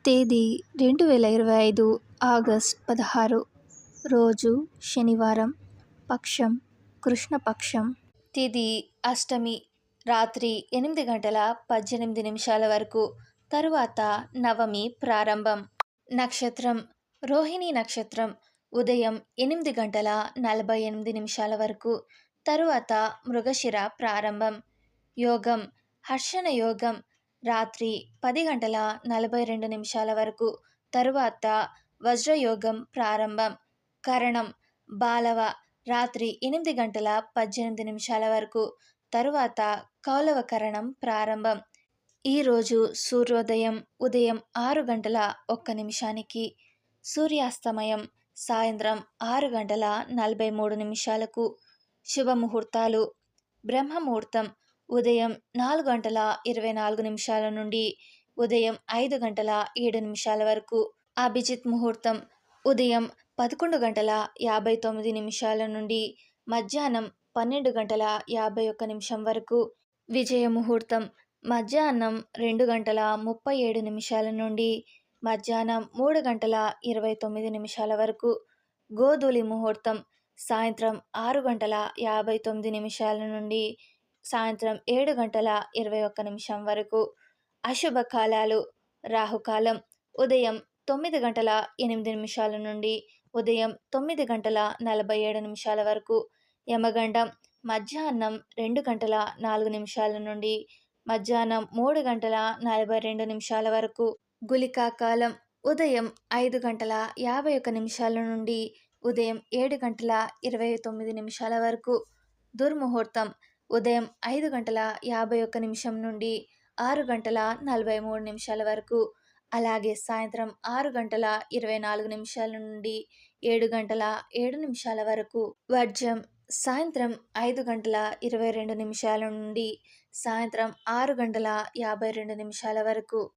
తేదీ 2025 ఆగస్ట్ 16. రోజు శనివారం. పక్షం కృష్ణపక్షం. తిథి అష్టమి. రాత్రి 8:18 వరకు. తరువాత నవమి ప్రారంభం. నక్షత్రం రోహిణి నక్షత్రం. ఉదయం 8:48 వరకు. తరువాత మృగశిర ప్రారంభం. యోగం హర్షణ యోగం. రాత్రి 10:42 వరకు. తరువాత వజ్రయోగం ప్రారంభం. కరణం బాలవ. రాత్రి 8:18 వరకు. తరువాత కౌలవ కరణం ప్రారంభం. ఈరోజు సూర్యోదయం ఉదయం 6:01. సూర్యాస్తమయం సాయంత్రం 6:43. శుభముహూర్తాలు. బ్రహ్మముహూర్తం ఉదయం 4:24 నుండి ఉదయం 5:07 వరకు. అభిజిత్ ముహూర్తం ఉదయం 11:59 నుండి మధ్యాహ్నం 12:51 వరకు. విజయ ముహూర్తం మధ్యాహ్నం 2:37 నుండి మధ్యాహ్నం 3:29 వరకు. గోధూళి ముహూర్తం సాయంత్రం 6:59 నుండి సాయంత్రం 7:21 వరకు. అశుభ కాలాలు. రాహుకాలం ఉదయం 9:08 నుండి ఉదయం 9:47 వరకు. యమగండం మధ్యాహ్నం 2:04 నుండి మధ్యాహ్నం 3:42 వరకు. గుళికా కాలం ఉదయం 5:51 నుండి ఉదయం 7:29 వరకు. దుర్ముహూర్తం ఉదయం 5:51 నుండి 6:43 వరకు. అలాగే సాయంత్రం 6:24 నుండి 7:07 వరకు. వర్జం సాయంత్రం 5:22 నుండి సాయంత్రం 6:52 వరకు.